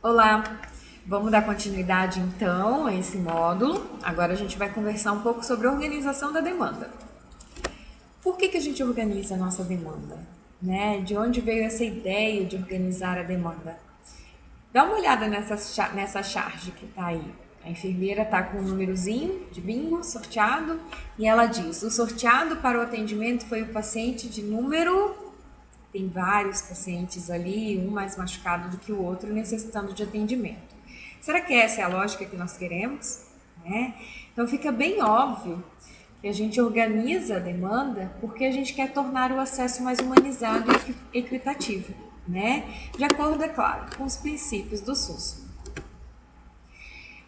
Olá, vamos dar continuidade então a esse módulo. Agora a gente vai conversar um pouco sobre a organização da demanda. Por que a gente organiza a nossa demanda? Né? De onde veio essa ideia de organizar a demanda? Dá uma olhada nessa charge que está aí. A enfermeira está com um númerozinho de bingo sorteado e ela diz: o sorteado para o atendimento foi o paciente de número. Tem vários pacientes ali, um mais machucado do que o outro, necessitando de atendimento. Será que essa é a lógica que nós queremos? Né? Então fica bem óbvio que a gente organiza a demanda porque a gente quer tornar o acesso mais humanizado e equitativo, né? De acordo, é claro, com os princípios do SUS.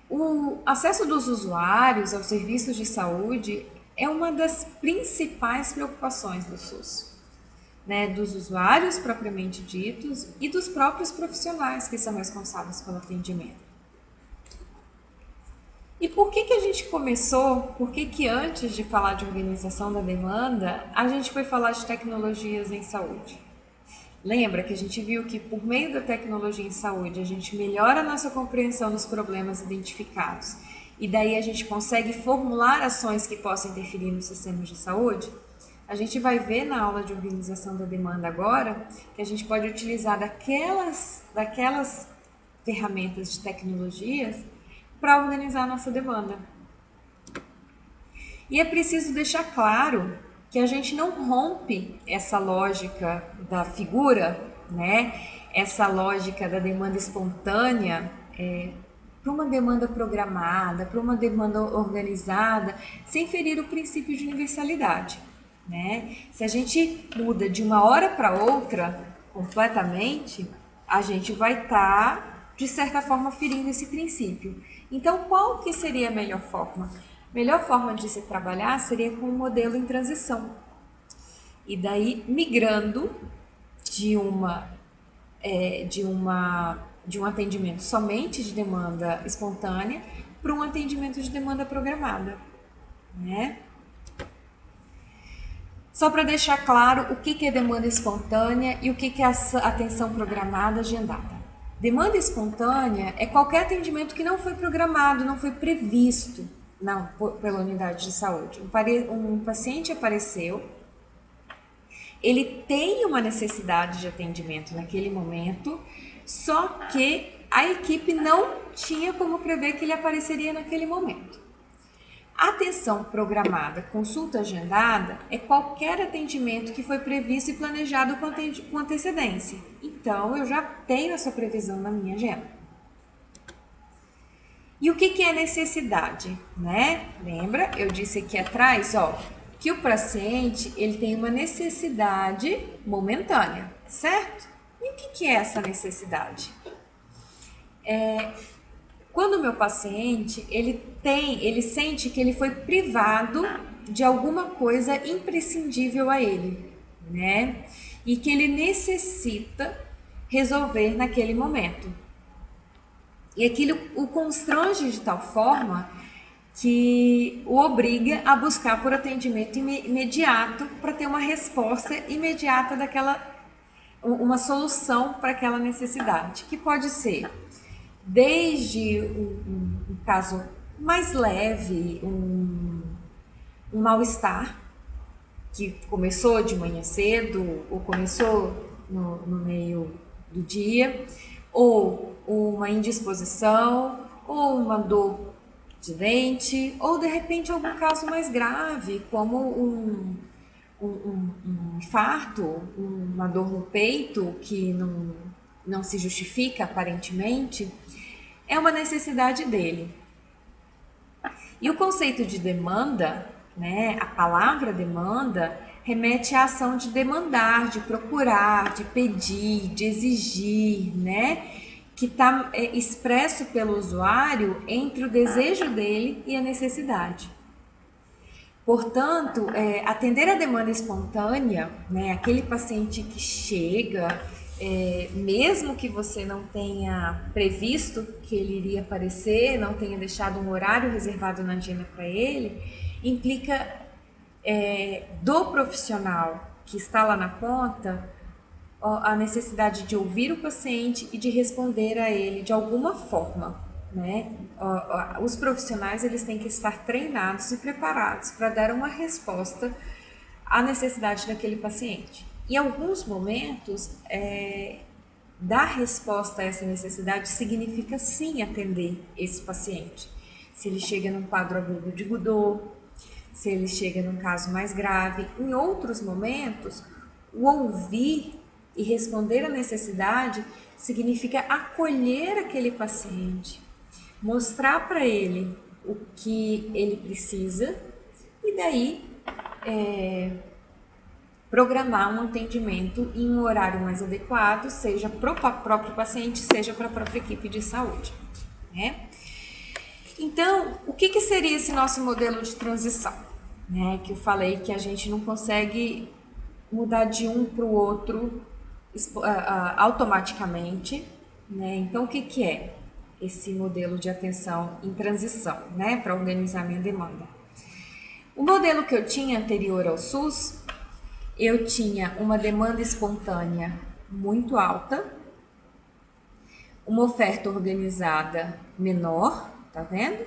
O acesso dos usuários aos serviços de saúde é uma das principais preocupações do SUS, né, dos usuários propriamente ditos e dos próprios profissionais que são responsáveis pelo atendimento. E por que a gente começou, por que antes de falar de organização da demanda, a gente foi falar de tecnologias em saúde? Lembra que a gente viu que por meio da tecnologia em saúde a gente melhora a nossa compreensão dos problemas identificados e daí a gente consegue formular ações que possam interferir nos sistemas de saúde? A gente vai ver na aula de organização da demanda agora que a gente pode utilizar daquelas ferramentas de tecnologias para organizar a nossa demanda. E é preciso deixar claro que a gente não rompe essa lógica da figura, né? Essa lógica da demanda espontânea para uma demanda programada, para uma demanda organizada, sem ferir o princípio de universalidade. Né? Se a gente muda de uma hora para outra completamente, a gente vai estar, de certa forma, ferindo esse princípio. Então, qual que seria a melhor forma? A melhor forma de se trabalhar seria com um modelo em transição. E daí, migrando de de um atendimento somente de demanda espontânea para um atendimento de demanda programada, né? Só para deixar claro o que é demanda espontânea e o que é atenção programada agendada. Demanda espontânea é qualquer atendimento que não foi programado, não foi previsto pela unidade de saúde. Um paciente apareceu, ele tem uma necessidade de atendimento naquele momento, só que a equipe não tinha como prever que ele apareceria naquele momento. Atenção programada, consulta agendada é qualquer atendimento que foi previsto e planejado com antecedência. Então, eu já tenho essa previsão na minha agenda. E o que é necessidade, né? Lembra? Eu disse aqui atrás, que o paciente ele tem uma necessidade momentânea, certo? E o que é essa necessidade? Quando o meu paciente ele sente que ele foi privado de alguma coisa imprescindível a ele, né? E que ele necessita resolver naquele momento. E aquilo o constrange de tal forma que o obriga a buscar por atendimento imediato para ter uma resposta imediata uma solução para aquela necessidade, que pode ser desde um caso mais leve, um mal-estar que começou de manhã cedo ou começou no meio do dia, ou uma indisposição, ou uma dor de dente, ou de repente algum caso mais grave, como um infarto, uma dor no peito que não se justifica aparentemente, é uma necessidade dele. E o conceito de demanda, né, a palavra demanda, remete à ação de demandar, de procurar, de pedir, de exigir, né, que está expresso pelo usuário entre o desejo dele e a necessidade. Portanto, atender a demanda espontânea, né, aquele paciente que chega, mesmo que você não tenha previsto que ele iria aparecer, não tenha deixado um horário reservado na agenda para ele, implica do profissional que está lá na ponta a necessidade de ouvir o paciente e de responder a ele de alguma forma, né? Os profissionais eles têm que estar treinados e preparados para dar uma resposta à necessidade daquele paciente. Em alguns momentos, dar resposta a essa necessidade significa sim atender esse paciente. Se ele chega num quadro agudo de Godot, se ele chega num caso mais grave. Em outros momentos, o ouvir e responder à necessidade significa acolher aquele paciente, mostrar para ele o que ele precisa e daí programar um atendimento em um horário mais adequado, seja para o próprio paciente, seja para a própria equipe de saúde, né? Então, o que seria esse nosso modelo de transição? Né? Que eu falei que a gente não consegue mudar de um para o outro automaticamente, né? Então, o que é esse modelo de atenção em transição, né? Para organizar minha demanda. O modelo que eu tinha anterior ao SUS, eu tinha uma demanda espontânea muito alta, uma oferta organizada menor, tá vendo?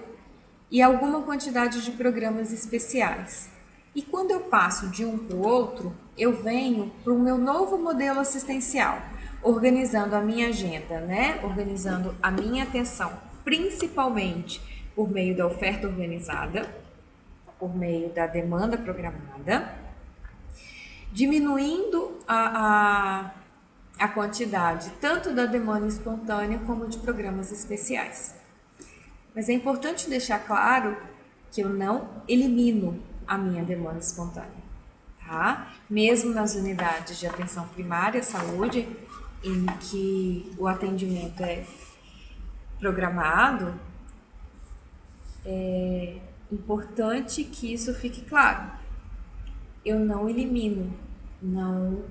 E alguma quantidade de programas especiais. E quando eu passo de um para o outro, eu venho para o meu novo modelo assistencial, organizando a minha agenda, né? Organizando a minha atenção, principalmente por meio da oferta organizada, por meio da demanda programada, diminuindo a quantidade tanto da demanda espontânea como de programas especiais. Mas é importante deixar claro que eu não elimino a minha demanda espontânea, tá? Mesmo nas unidades de atenção primária à saúde, em que o atendimento é programado, é importante que isso fique claro. Eu não elimino, não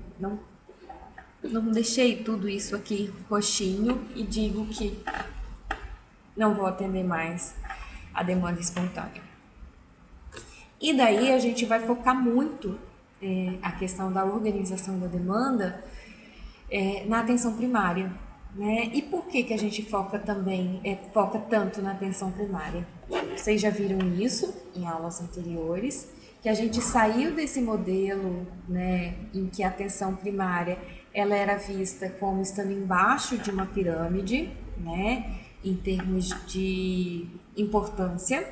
deixei tudo isso aqui roxinho e digo que não vou atender mais a demanda espontânea. E daí a gente vai focar muito a questão da organização da demanda na atenção primária, né? E por que a gente foca também, foca tanto na atenção primária? Vocês já viram isso em aulas anteriores, que a gente saiu desse modelo, né, em que a atenção primária ela era vista como estando embaixo de uma pirâmide, né, em termos de importância,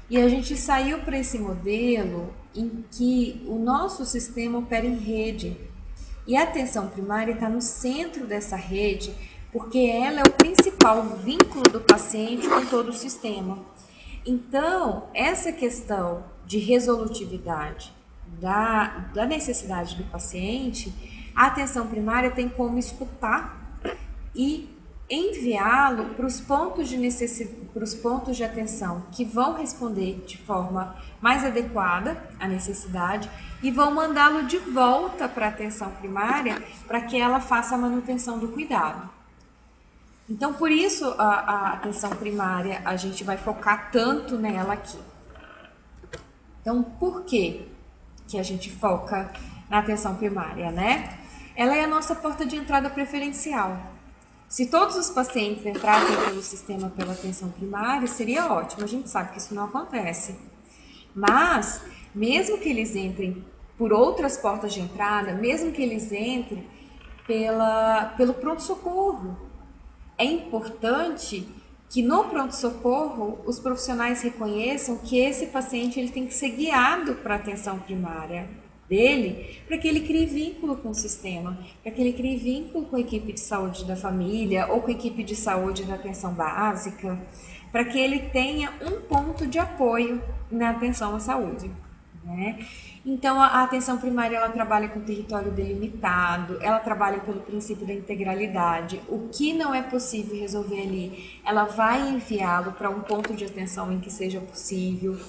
e a gente saiu para esse modelo em que o nosso sistema opera em rede, e a atenção primária está no centro dessa rede, porque ela é o principal vínculo do paciente com todo o sistema. Então, essa questão de resolutividade da necessidade do paciente, a atenção primária tem como escutar e enviá-lo para os pontos de atenção que vão responder de forma mais adequada à necessidade e vão mandá-lo de volta para a atenção primária para que ela faça a manutenção do cuidado. Então, por isso, a atenção primária, a gente vai focar tanto nela aqui. Então, por que a gente foca na atenção primária, né? Ela é a nossa porta de entrada preferencial. Se todos os pacientes entrassem pelo sistema pela atenção primária, seria ótimo. A gente sabe que isso não acontece. Mas, mesmo que eles por outras portas de entrada, mesmo que eles entrem pelo pronto-socorro, é importante que no pronto-socorro os profissionais reconheçam que esse paciente ele tem que ser guiado para a atenção primária dele, para que ele crie vínculo com o sistema, para que ele crie vínculo com a equipe de saúde da família ou com a equipe de saúde da atenção básica, para que ele tenha um ponto de apoio na atenção à saúde, né? Então, a atenção primária, ela trabalha com território delimitado, ela trabalha pelo princípio da integralidade. O que não é possível resolver ali, ela vai enviá-lo para um ponto de atenção em que seja possível,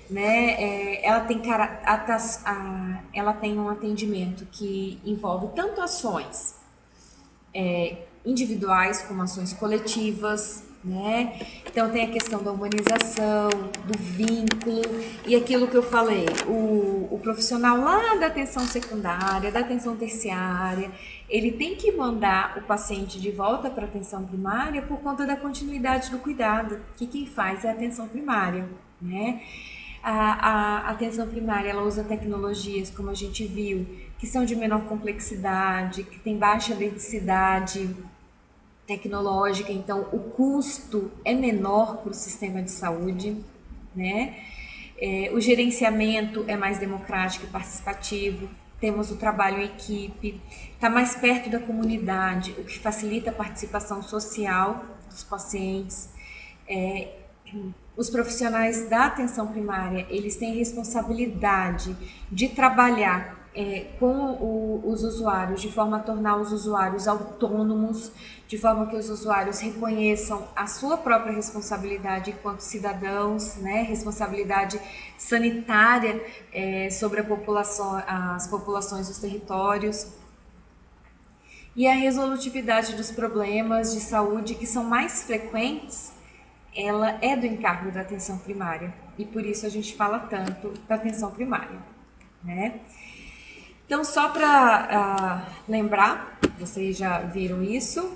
né? Ela tem um atendimento que envolve tanto ações individuais como ações coletivas, né? Então tem a questão da humanização, do vínculo e aquilo que eu falei, o profissional lá da atenção secundária, da atenção terciária, ele tem que mandar o paciente de volta para a atenção primária por conta da continuidade do cuidado, que quem faz é a atenção primária, né? A atenção primária, ela usa tecnologias, como a gente viu, que são de menor complexidade, que tem baixa densidade tecnológica, então o custo é menor para o sistema de saúde, né? O gerenciamento é mais democrático e participativo, temos o trabalho em equipe, está mais perto da comunidade, o que facilita a participação social dos pacientes. Os profissionais da atenção primária, eles têm responsabilidade de trabalhar com os usuários, de forma a tornar os usuários autônomos, de forma que os usuários reconheçam a sua própria responsabilidade enquanto cidadãos, né? Responsabilidade sanitária sobre as populações dos territórios. E a resolutividade dos problemas de saúde que são mais frequentes, ela é do encargo da atenção primária. E por isso a gente fala tanto da atenção primária, né? Então, só para lembrar, vocês já viram isso,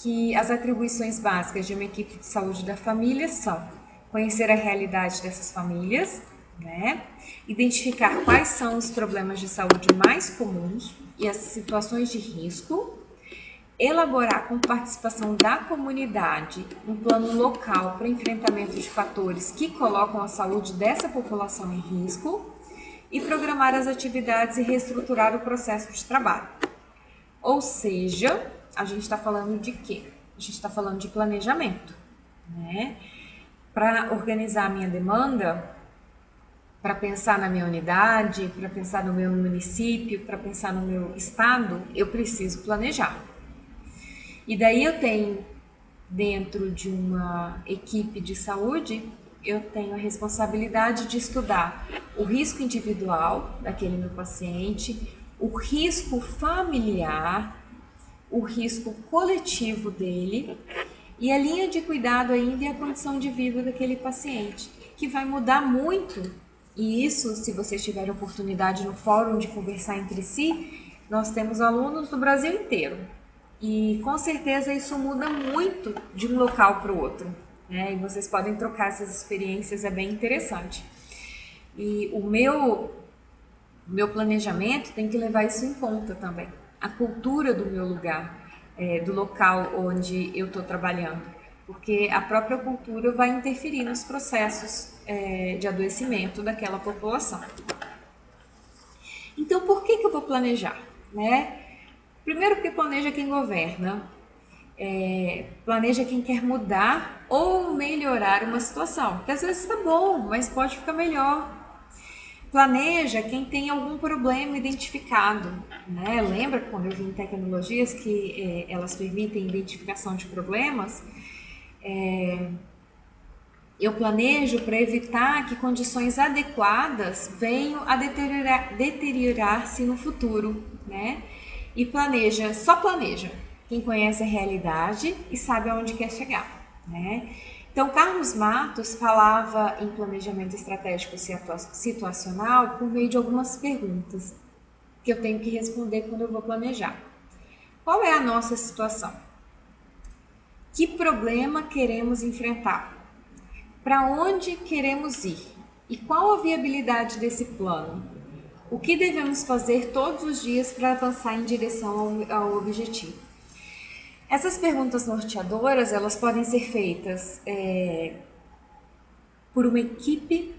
que as atribuições básicas de uma equipe de saúde da família são conhecer a realidade dessas famílias, né? Identificar quais são os problemas de saúde mais comuns e as situações de risco, elaborar com participação da comunidade um plano local para enfrentamento de fatores que colocam a saúde dessa população em risco, e programar as atividades e reestruturar o processo de trabalho. Ou seja, a gente está falando de quê? A gente está falando de planejamento, né? Para organizar a minha demanda, para pensar na minha unidade, para pensar no meu município, para pensar no meu estado, eu preciso planejar. E daí eu tenho, dentro de uma equipe de saúde, eu tenho a responsabilidade de estudar o risco individual daquele meu paciente, o risco familiar, o risco coletivo dele e a linha de cuidado ainda e a condição de vida daquele paciente, que vai mudar muito. E isso, se vocês tiverem oportunidade no fórum de conversar entre si, nós temos alunos do Brasil inteiro. E com certeza isso muda muito de um local para o outro. E vocês podem trocar essas experiências, é bem interessante. E o meu planejamento tem que levar isso em conta também. A cultura do meu lugar, do local onde eu estou trabalhando. Porque a própria cultura vai interferir nos processos de adoecimento daquela população. Então, por que eu vou planejar? Primeiro porque planeja quem governa. Planeja quem quer mudar ou melhorar uma situação, que às vezes está bom, mas pode ficar melhor. Planeja quem tem algum problema identificado, né? Lembra quando eu vi em tecnologias que elas permitem identificação de problemas? Eu planejo para evitar que condições adequadas venham a deteriorar-se no futuro, né? E só planeja quem conhece a realidade e sabe aonde quer chegar, né? Então, Carlos Matos falava em planejamento estratégico situacional por meio de algumas perguntas que eu tenho que responder quando eu vou planejar. Qual é a nossa situação? Que problema queremos enfrentar? Para onde queremos ir? E qual a viabilidade desse plano? O que devemos fazer todos os dias para avançar em direção ao objetivo? Essas perguntas norteadoras, elas podem ser feitas por uma equipe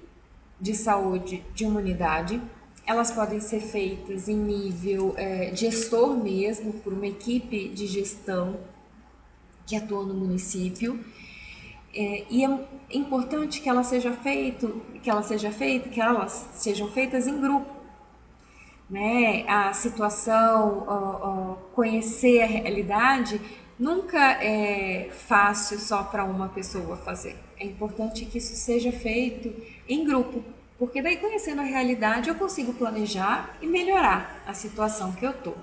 de saúde de uma unidade, elas podem ser feitas em nível gestor mesmo, por uma equipe de gestão que atua no município, e é importante que elas sejam feitas em grupo. Né? A situação, conhecer a realidade, nunca é fácil só para uma pessoa fazer. É importante que isso seja feito em grupo, porque daí conhecendo a realidade eu consigo planejar e melhorar a situação que eu estou.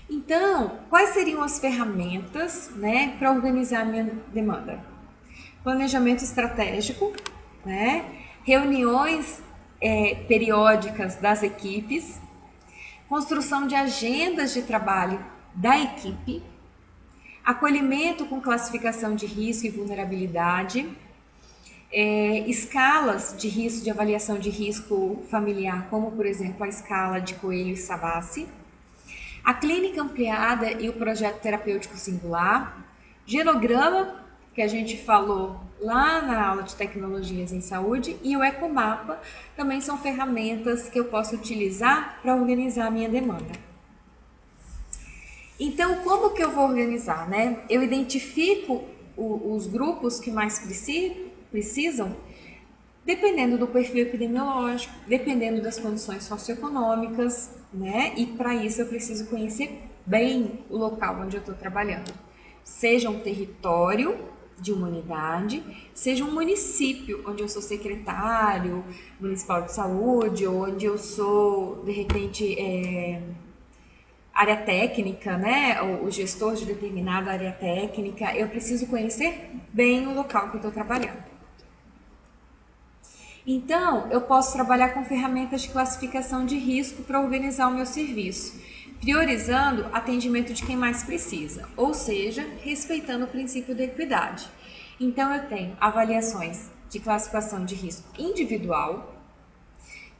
Então, quais seriam as ferramentas, né, para organizar a minha demanda? Planejamento estratégico, né, reuniões periódicas das equipes, construção de agendas de trabalho da equipe, acolhimento com classificação de risco e vulnerabilidade, escalas de risco, de avaliação de risco familiar, como por exemplo a escala de Coelho e Savassi, a clínica ampliada e o projeto terapêutico singular, genograma, que a gente falou lá na aula de tecnologias em saúde, e o ecomapa também são ferramentas que eu posso utilizar para organizar a minha demanda. Então, como que eu vou organizar, né? Eu identifico os grupos que mais precisam, dependendo do perfil epidemiológico, dependendo das condições socioeconômicas, né? E para isso eu preciso conhecer bem o local onde eu estou trabalhando. Seja um território de uma unidade, seja um município onde eu sou secretário municipal de saúde, ou onde eu sou, de repente, área técnica, né? O gestor de determinada área técnica, eu preciso conhecer bem o local que eu estou trabalhando. Então, eu posso trabalhar com ferramentas de classificação de risco para organizar o meu serviço, priorizando atendimento de quem mais precisa, ou seja, respeitando o princípio da equidade. Então, eu tenho avaliações de classificação de risco individual,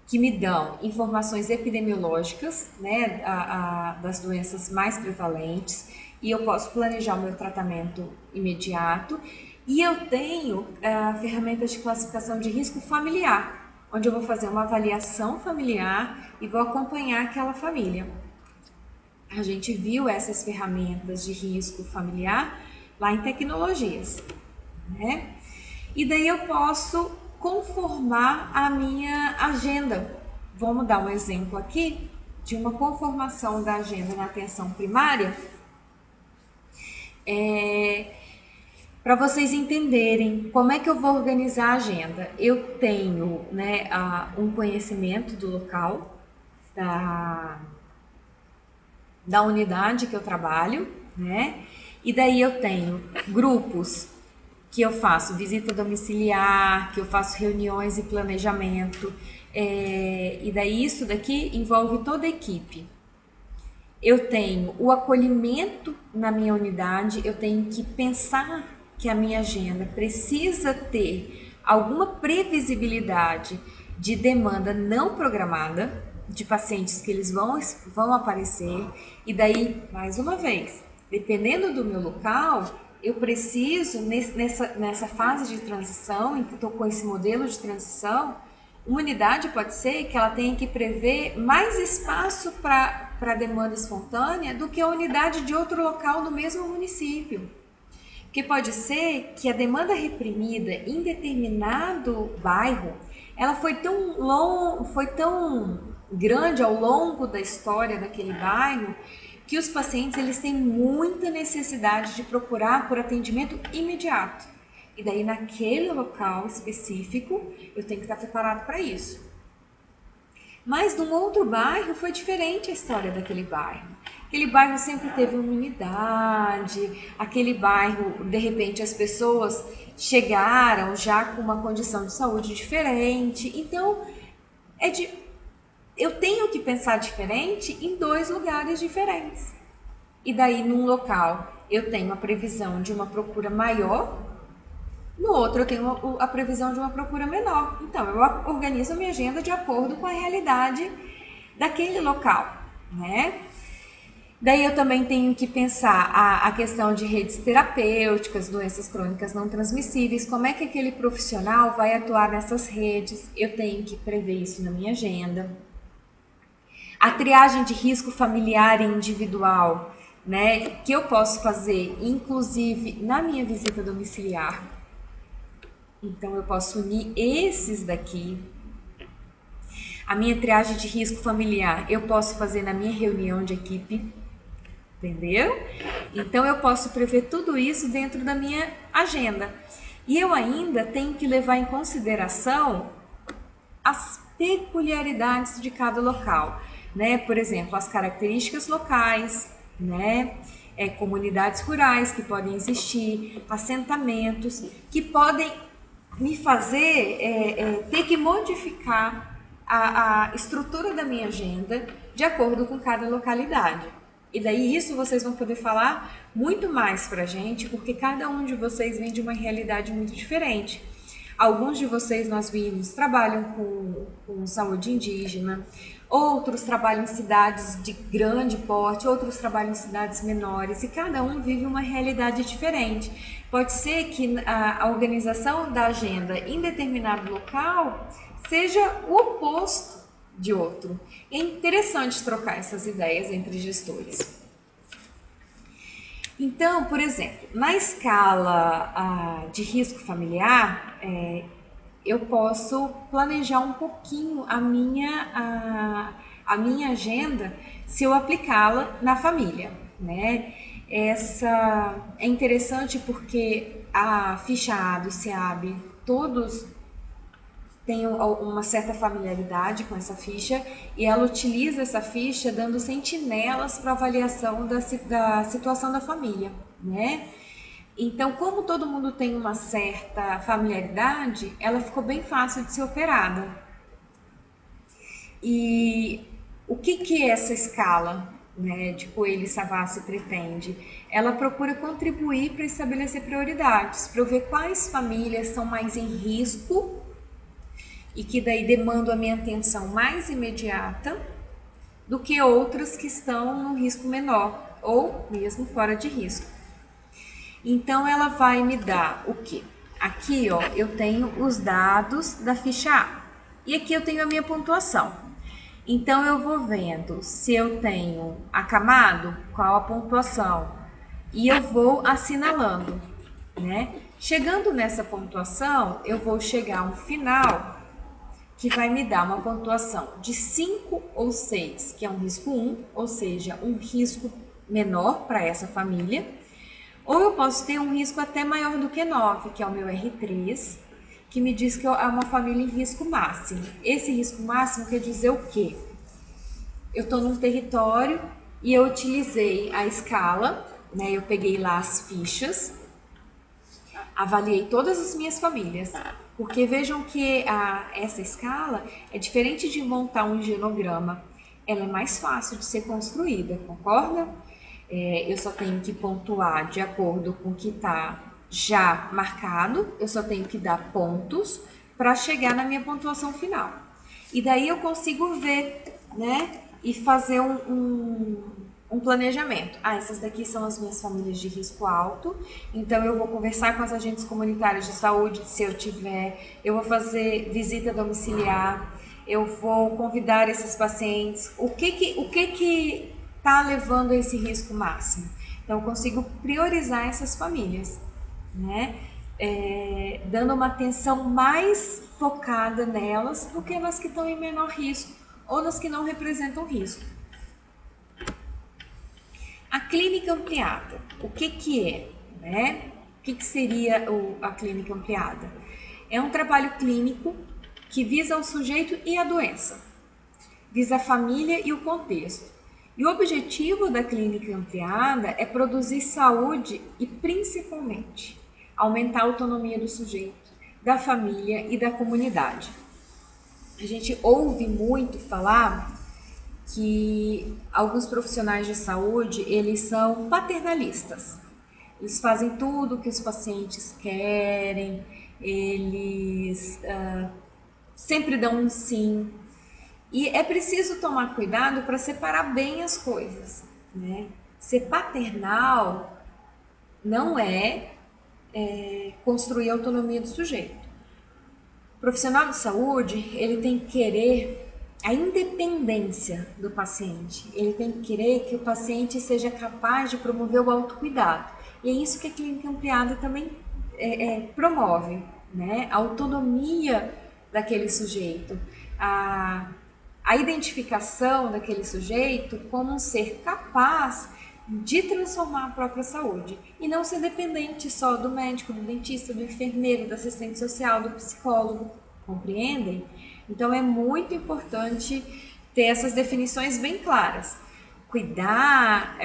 que me dão informações epidemiológicas, né, das doenças mais prevalentes, e eu posso planejar o meu tratamento imediato. E eu tenho ferramentas de classificação de risco familiar, onde eu vou fazer uma avaliação familiar e vou acompanhar aquela família. A gente viu essas ferramentas de risco familiar lá em tecnologias, né? E daí eu posso conformar a minha agenda. Vamos dar um exemplo aqui de uma conformação da agenda na atenção primária. Para vocês entenderem como é que eu vou organizar a agenda. Eu tenho, né, um conhecimento do local, da unidade que eu trabalho, né? E daí eu tenho grupos que eu faço visita domiciliar, que eu faço reuniões e planejamento, e daí isso daqui envolve toda a equipe. Eu tenho o acolhimento na minha unidade, eu tenho que pensar que a minha agenda precisa ter alguma previsibilidade de demanda não programada, de pacientes que eles vão aparecer, e daí, mais uma vez, dependendo do meu local, eu preciso, nessa fase de transição, em que estou com esse modelo de transição, uma unidade pode ser que ela tenha que prever mais espaço para demanda espontânea do que a unidade de outro local no mesmo município. Porque pode ser que a demanda reprimida em determinado bairro, ela foi tão grande ao longo da história daquele bairro, que os pacientes eles têm muita necessidade de procurar por atendimento imediato. E daí, naquele local específico, eu tenho que estar preparado para isso. Mas num outro bairro foi diferente a história daquele bairro. Aquele bairro sempre teve uma unidade, aquele bairro, de repente, as pessoas chegaram já com uma condição de saúde diferente. Então, eu tenho que pensar diferente em dois lugares diferentes. E daí, num local, eu tenho a previsão de uma procura maior, no outro eu tenho a previsão de uma procura menor. Então, eu organizo a minha agenda de acordo com a realidade daquele local, né? Daí eu também tenho que pensar a questão de redes terapêuticas, doenças crônicas não transmissíveis, como é que aquele profissional vai atuar nessas redes, eu tenho que prever isso na minha agenda. A triagem de risco familiar e individual, né, que eu posso fazer, inclusive, na minha visita domiciliar. Então, eu posso unir esses daqui. A minha triagem de risco familiar, eu posso fazer na minha reunião de equipe. Entendeu? Então, eu posso prever tudo isso dentro da minha agenda. E eu ainda tenho que levar em consideração as peculiaridades de cada local, né? Por exemplo, as características locais, né? Comunidades rurais que podem existir, assentamentos que podem me fazer ter que modificar a estrutura da minha agenda de acordo com cada localidade. E daí isso vocês vão poder falar muito mais pra gente, porque cada um de vocês vem de uma realidade muito diferente. Alguns de vocês, nós vimos, trabalham com saúde indígena, outros trabalham em cidades de grande porte, outros trabalham em cidades menores, e cada um vive uma realidade diferente. Pode ser que a organização da agenda em determinado local seja o oposto de outro. É interessante trocar essas ideias entre gestores. Então, por exemplo, na escala de risco familiar, eu posso planejar um pouquinho a minha agenda se eu aplicá-la na família, né? Essa é interessante porque a ficha A do SEAB, todos têm uma certa familiaridade com essa ficha e ela utiliza essa ficha dando sentinelas para avaliação da situação da família, né? Então, como todo mundo tem uma certa familiaridade, ela ficou bem fácil de ser operada. E o que essa escala, né, de Coelho e Savassi pretende? Ela procura contribuir para estabelecer prioridades, para eu ver quais famílias estão mais em risco e que daí demandam a minha atenção mais imediata do que outras que estão no risco menor ou mesmo fora de risco. Então ela vai me dar o quê? Aqui, ó, eu tenho os dados da ficha A e aqui eu tenho a minha pontuação. Então eu vou vendo se eu tenho acamado, qual a pontuação, e eu vou assinalando, né? Chegando nessa pontuação, eu vou chegar a um final que vai me dar uma pontuação de 5 ou 6, que é um risco 1, ou seja, um risco menor para essa família. Ou eu posso ter um risco até maior do que 9, que é o meu R3, que me diz que é uma família em risco máximo. Esse risco máximo quer dizer o quê? Eu estou num território e eu utilizei a escala, né? Eu peguei lá as fichas, avaliei todas as minhas famílias, porque vejam que essa escala é diferente de montar um genograma, ela é mais fácil de ser construída, concorda? Eu só tenho que pontuar de acordo com o que está já marcado, eu só tenho que dar pontos para chegar na minha pontuação final. E daí eu consigo ver, né, e fazer um planejamento. Essas daqui são as minhas famílias de risco alto, então eu vou conversar com as agentes comunitárias de saúde, se eu tiver, eu vou fazer visita domiciliar, eu vou convidar esses pacientes, o que está levando a esse risco máximo. Então eu consigo priorizar essas famílias, né? Dando uma atenção mais focada nelas do que nas que estão em menor risco ou nas que não representam risco. A clínica ampliada, o que é, né? O que seria a clínica ampliada? É um trabalho clínico que visa o sujeito e a doença, visa a família e o contexto. E o objetivo da clínica ampliada é produzir saúde e, principalmente, aumentar a autonomia do sujeito, da família e da comunidade. A gente ouve muito falar que alguns profissionais de saúde, eles são paternalistas. Eles fazem tudo o que os pacientes querem, eles sempre dão um sim. E é preciso tomar cuidado para separar bem as coisas, né? Ser paternal não é construir a autonomia do sujeito. O profissional de saúde, ele tem que querer a independência do paciente. Ele tem que querer que o paciente seja capaz de promover o autocuidado. E é isso que a clínica ampliada também promove, né? A autonomia daquele sujeito, a identificação daquele sujeito como um ser capaz de transformar a própria saúde e não ser dependente só do médico, do dentista, do enfermeiro, do assistente social, do psicólogo, compreendem? Então é muito importante ter essas definições bem claras, Cuidar,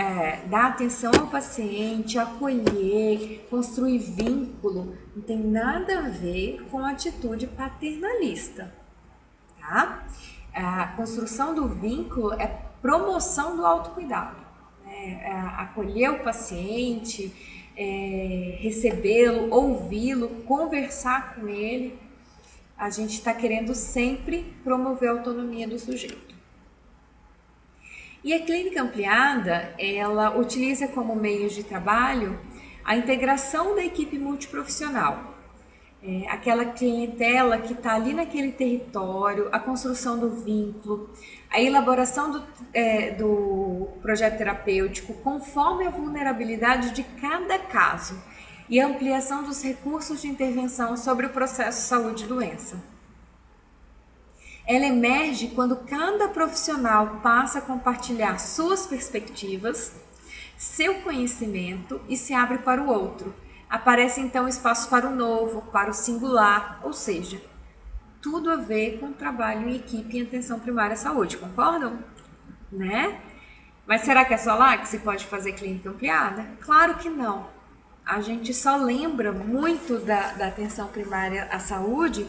dar atenção ao paciente, acolher, construir vínculo, não tem nada a ver com atitude paternalista, tá? A construção do vínculo é promoção do autocuidado, né? Acolher o paciente, recebê-lo, ouvi-lo, conversar com ele. A gente está querendo sempre promover a autonomia do sujeito. E a clínica ampliada, ela utiliza como meios de trabalho a integração da equipe multiprofissional. Aquela clientela que está ali naquele território, a construção do vínculo, a elaboração do projeto terapêutico conforme a vulnerabilidade de cada caso e a ampliação dos recursos de intervenção sobre o processo saúde e doença. Ela emerge quando cada profissional passa a compartilhar suas perspectivas, seu conhecimento e se abre para o outro. Aparece então espaço para o novo, para o singular, ou seja, tudo a ver com trabalho em equipe em atenção primária à saúde, concordam? Né? Mas será que é só lá que se pode fazer clínica ampliada? Claro que não. A gente só lembra muito da atenção primária à saúde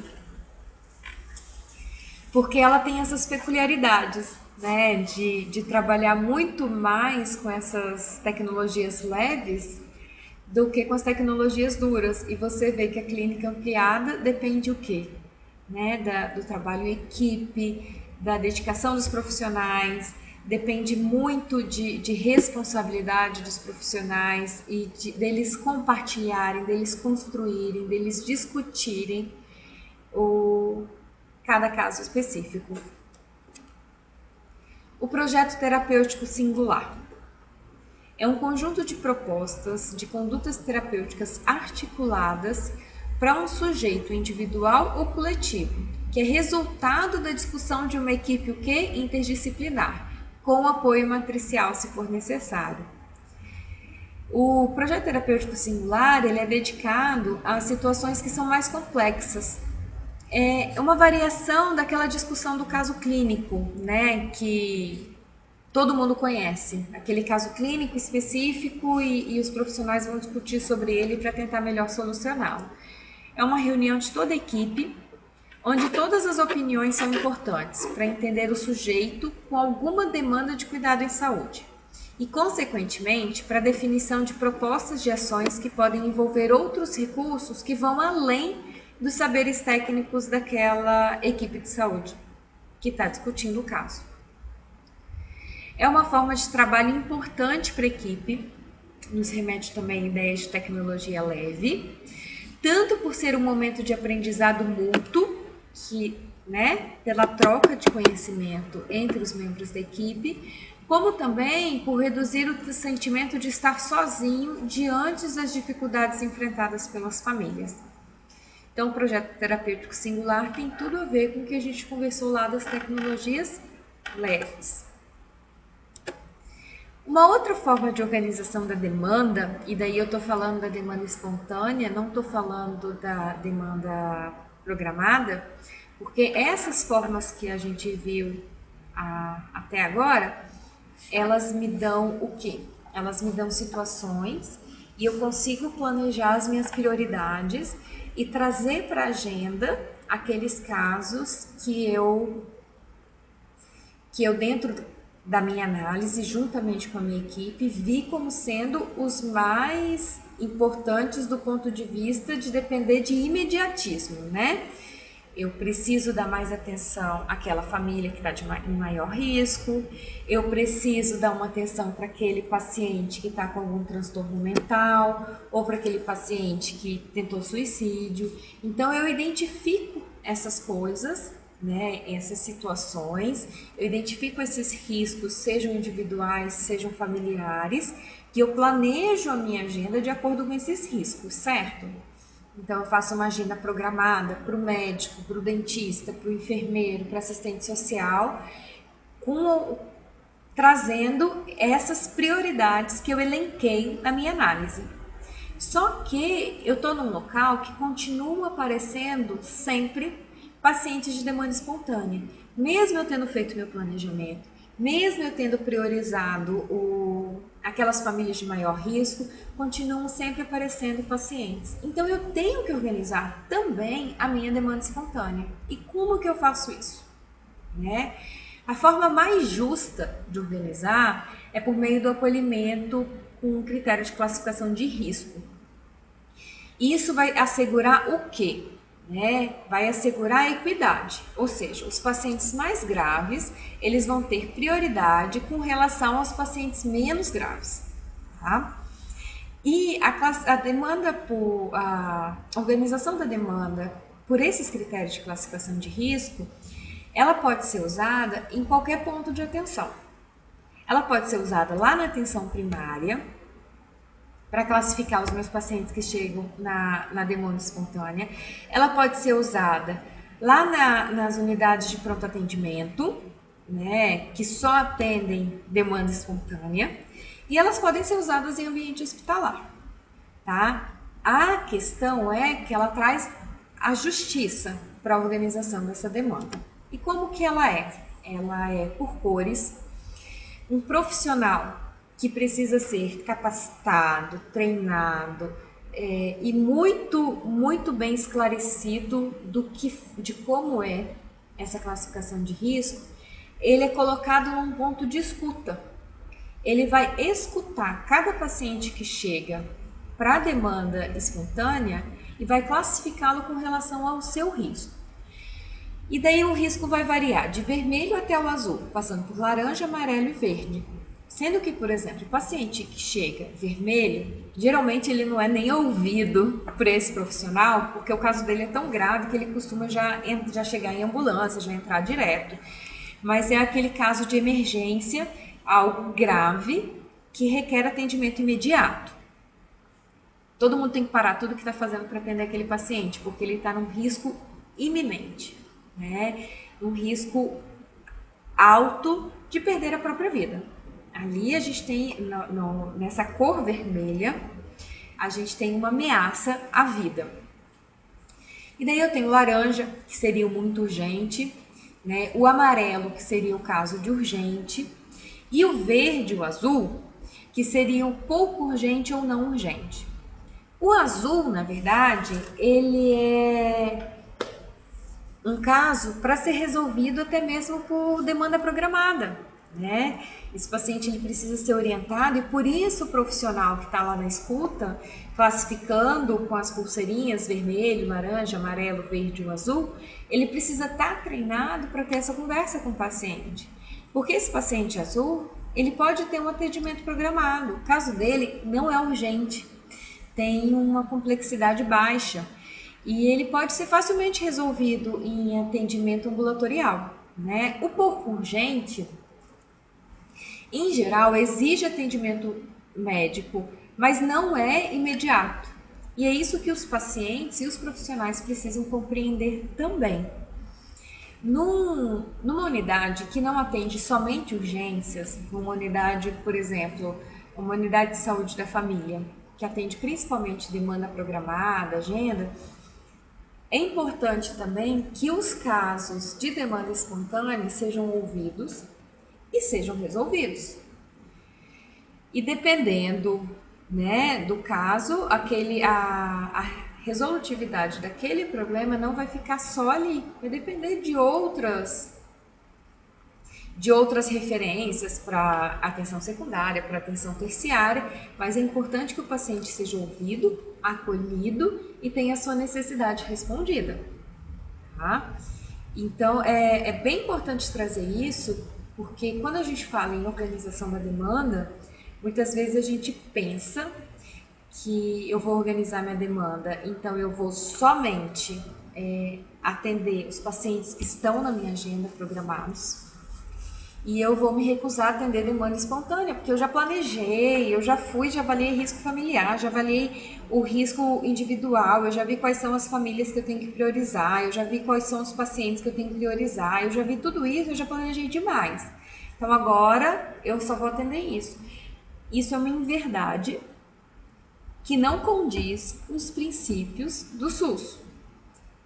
porque ela tem essas peculiaridades, né, de trabalhar muito mais com essas tecnologias leves do que com as tecnologias duras. E você vê que a clínica ampliada depende o quê? Né, do trabalho em equipe, da dedicação dos profissionais, depende muito de responsabilidade dos profissionais e deles compartilharem, deles construírem, deles discutirem cada caso específico. O projeto terapêutico singular é um conjunto de propostas de condutas terapêuticas articuladas para um sujeito individual ou coletivo, que é resultado da discussão de uma equipe interdisciplinar, com apoio matricial se for necessário. O projeto terapêutico singular ele é dedicado a situações que são mais complexas. É uma variação daquela discussão do caso clínico, né, que todo mundo conhece. Aquele caso clínico específico e os profissionais vão discutir sobre ele para tentar melhor solucioná-lo. É uma reunião de toda a equipe, onde todas as opiniões são importantes para entender o sujeito com alguma demanda de cuidado em saúde e, consequentemente, para a definição de propostas de ações que podem envolver outros recursos que vão além dos saberes técnicos daquela equipe de saúde que está discutindo o caso. É uma forma de trabalho importante para a equipe, nos remete também a ideias de tecnologia leve, tanto por ser um momento de aprendizado mútuo, pela troca de conhecimento entre os membros da equipe, como também por reduzir o sentimento de estar sozinho diante das dificuldades enfrentadas pelas famílias. Então, o projeto terapêutico singular tem tudo a ver com o que a gente conversou lá das tecnologias leves. Uma outra forma de organização da demanda, e daí eu estou falando da demanda espontânea, não estou falando da demanda programada, porque essas formas que a gente viu até agora, elas me dão o quê? Elas me dão situações e eu consigo planejar as minhas prioridades e trazer para a agenda aqueles casos que eu dentro da minha análise, juntamente com a minha equipe, vi como sendo os mais importantes do ponto de vista de depender de imediatismo, né? Eu preciso dar mais atenção àquela família que está em maior risco, eu preciso dar uma atenção para aquele paciente que está com algum transtorno mental, ou para aquele paciente que tentou suicídio. Então, eu identifico essas coisas, né, essas situações, eu identifico esses riscos, sejam individuais, sejam familiares, que eu planejo a minha agenda de acordo com esses riscos, certo? Então, eu faço uma agenda programada para o médico, para o dentista, para o enfermeiro, para o assistente social, trazendo essas prioridades que eu elenquei na minha análise. Só que eu estou num local que continua aparecendo sempre pacientes de demanda espontânea. Mesmo eu tendo feito meu planejamento, mesmo eu tendo priorizado aquelas famílias de maior risco, continuam sempre aparecendo pacientes. Então eu tenho que organizar também a minha demanda espontânea. E como que eu faço isso? Né? A forma mais justa de organizar é por meio do acolhimento com um critério de classificação de risco. Isso vai assegurar o quê? Né? Vai assegurar a equidade, ou seja, os pacientes mais graves, eles vão ter prioridade com relação aos pacientes menos graves, tá? E a demanda a organização da demanda por esses critérios de classificação de risco, ela pode ser usada em qualquer ponto de atenção. Ela pode ser usada lá na atenção primária, para classificar os meus pacientes que chegam na demanda espontânea. Ela pode ser usada lá nas unidades de pronto atendimento, né, que só atendem demanda espontânea, e elas podem ser usadas em ambiente hospitalar, tá? A questão é que ela traz a justiça para a organização dessa demanda. E como que ela é? Ela é por cores, um profissional que precisa ser capacitado, treinado e muito bem esclarecido de como é essa classificação de risco. Ele é colocado num ponto de escuta. Ele vai escutar cada paciente que chega para a demanda espontânea e vai classificá-lo com relação ao seu risco. E daí o risco vai variar de vermelho até o azul, passando por laranja, amarelo e verde. Sendo que, por exemplo, o paciente que chega vermelho, geralmente ele não é nem ouvido por esse profissional, porque o caso dele é tão grave que ele costuma já chegar em ambulância, já entrar direto. Mas é aquele caso de emergência, algo grave, que requer atendimento imediato. Todo mundo tem que parar tudo que está fazendo para atender aquele paciente, porque ele está num risco iminente, né? Um risco alto de perder a própria vida. Ali a gente tem, nessa cor vermelha, a gente tem uma ameaça à vida. E daí eu tenho o laranja, que seria o muito urgente, né? O amarelo, que seria o caso de urgente, e o verde e o azul, que seria o pouco urgente ou não urgente. O azul, na verdade, ele é um caso para ser resolvido até mesmo por demanda programada, né? Esse paciente ele precisa ser orientado e por isso o profissional que está lá na escuta, classificando com as pulseirinhas vermelho, laranja, amarelo, verde e azul, ele precisa estar treinado para ter essa conversa com o paciente. Porque esse paciente azul, ele pode ter um atendimento programado. O caso dele não é urgente, tem uma complexidade baixa e ele pode ser facilmente resolvido em atendimento ambulatorial, né? O pouco urgente, em geral, exige atendimento médico, mas não é imediato. E é isso que os pacientes e os profissionais precisam compreender também. Numa unidade que não atende somente urgências, uma unidade, por exemplo, uma unidade de saúde da família, que atende principalmente demanda programada, agenda, é importante também que os casos de demanda espontânea sejam ouvidos e sejam resolvidos. E dependendo, né, do caso, a resolutividade daquele problema não vai ficar só ali, vai depender de outras referências para atenção secundária, para atenção terciária, mas é importante que o paciente seja ouvido, acolhido e tenha a sua necessidade respondida, tá? Então, é bem importante trazer isso, porque quando a gente fala em organização da demanda, muitas vezes a gente pensa que eu vou organizar minha demanda, então eu vou somente atender os pacientes que estão na minha agenda programados e eu vou me recusar a atender demanda espontânea, porque eu já planejei, eu já avaliei risco familiar, já avaliei o risco individual, eu já vi quais são as famílias que eu tenho que priorizar, eu já vi quais são os pacientes que eu tenho que priorizar, eu já vi tudo isso, eu já planejei demais. Então agora eu só vou atender isso. Isso é uma inverdade que não condiz com os princípios do SUS.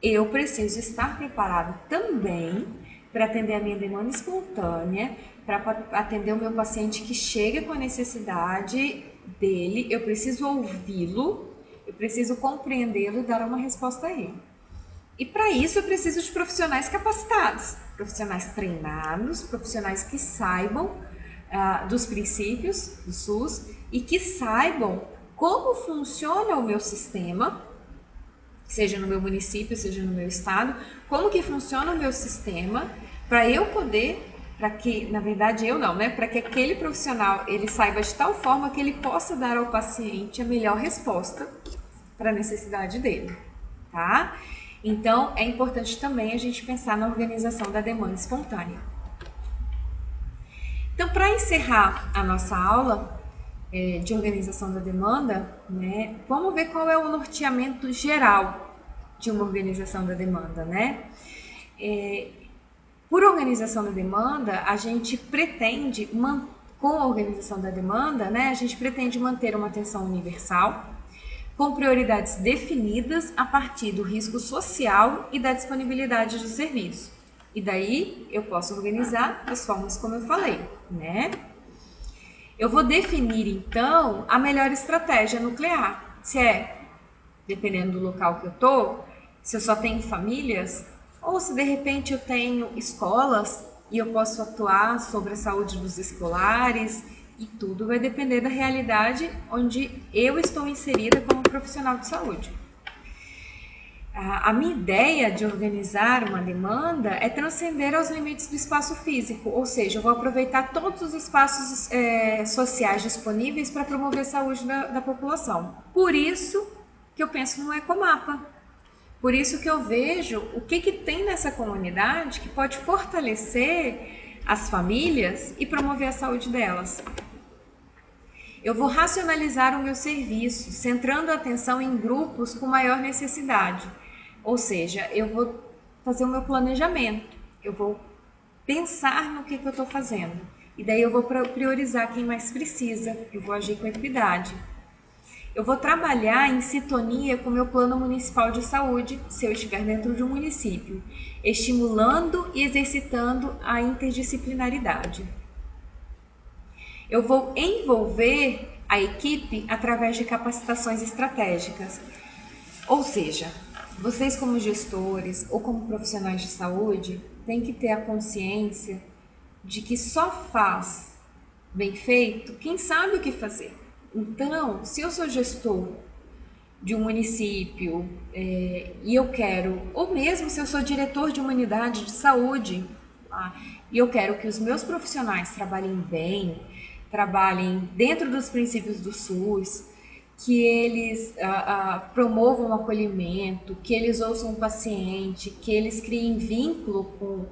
Eu preciso estar preparado também para atender a minha demanda espontânea, para atender o meu paciente que chega com a necessidade dele, eu preciso ouvi-lo, eu preciso compreendê-lo e dar uma resposta a ele. E para isso eu preciso de profissionais capacitados, profissionais treinados, profissionais que saibam dos princípios do SUS e que saibam como funciona o meu sistema, seja no meu município, seja no meu estado, como que funciona o meu sistema, para eu poder, para que, na verdade eu não, né? Para que aquele profissional ele saiba de tal forma que ele possa dar ao paciente a melhor resposta para a necessidade dele, tá? Então é importante também a gente pensar na organização da demanda espontânea. Então, para encerrar a nossa aula de organização da demanda, né, vamos ver qual é o norteamento geral de uma organização da demanda, né? Por organização da demanda, a gente pretende, com a organização da demanda, né, a gente pretende manter uma atenção universal, com prioridades definidas a partir do risco social e da disponibilidade do serviço. E daí eu posso organizar das formas como eu falei, né? Eu vou definir, então, a melhor estratégia nuclear. Se é, dependendo do local que eu tô, se eu só tenho famílias, ou se de repente eu tenho escolas e eu posso atuar sobre a saúde dos escolares, e tudo vai depender da realidade onde eu estou inserida como profissional de saúde. A minha ideia de organizar uma demanda é transcender aos limites do espaço físico, ou seja, eu vou aproveitar todos os espaços sociais disponíveis para promover a saúde da população. Por isso que eu penso no ecomapa. Por isso que eu vejo o que tem nessa comunidade que pode fortalecer as famílias e promover a saúde delas. Eu vou racionalizar o meu serviço, centrando a atenção em grupos com maior necessidade. Ou seja, eu vou fazer o meu planejamento, eu vou pensar no que eu estou fazendo. E daí eu vou priorizar quem mais precisa, eu vou agir com equidade. Eu vou trabalhar em sintonia com o meu plano municipal de saúde, se eu estiver dentro de um município, estimulando e exercitando a interdisciplinaridade. Eu vou envolver a equipe através de capacitações estratégicas. Ou seja, vocês como gestores ou como profissionais de saúde têm que ter a consciência de que só faz bem feito quem sabe o que fazer. Então, se eu sou gestor de um município e eu quero, ou mesmo se eu sou diretor de uma unidade de saúde, e eu quero que os meus profissionais trabalhem bem, trabalhem dentro dos princípios do SUS, que eles promovam o acolhimento, que eles ouçam o paciente, que eles criem vínculo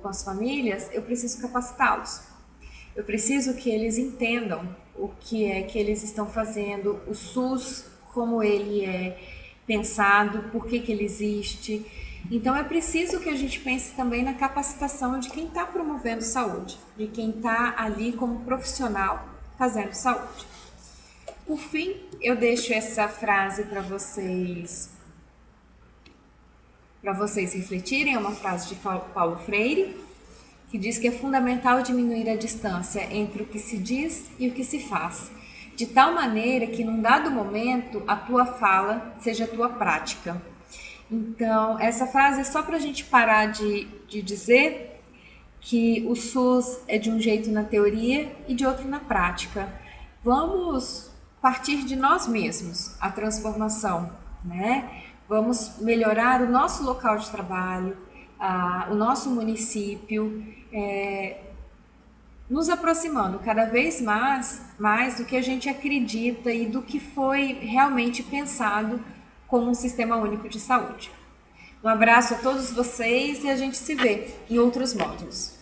com as famílias, eu preciso capacitá-los. Eu preciso que eles entendam o que é que eles estão fazendo, o SUS, como ele é pensado, por que ele existe. Então é preciso que a gente pense também na capacitação de quem está promovendo saúde, de quem está ali como profissional fazendo saúde. Por fim, eu deixo essa frase para vocês refletirem, é uma frase de Paulo Freire, que diz que é fundamental diminuir a distância entre o que se diz e o que se faz, de tal maneira que num dado momento a tua fala seja a tua prática. Então, essa frase é só para a gente parar de dizer que o SUS é de um jeito na teoria e de outro na prática. Vamos partir de nós mesmos a transformação, né? Vamos melhorar o nosso local de trabalho, o nosso município, nos aproximando cada vez mais do que a gente acredita e do que foi realmente pensado como um sistema único de saúde. Um abraço a todos vocês e a gente se vê em outros módulos.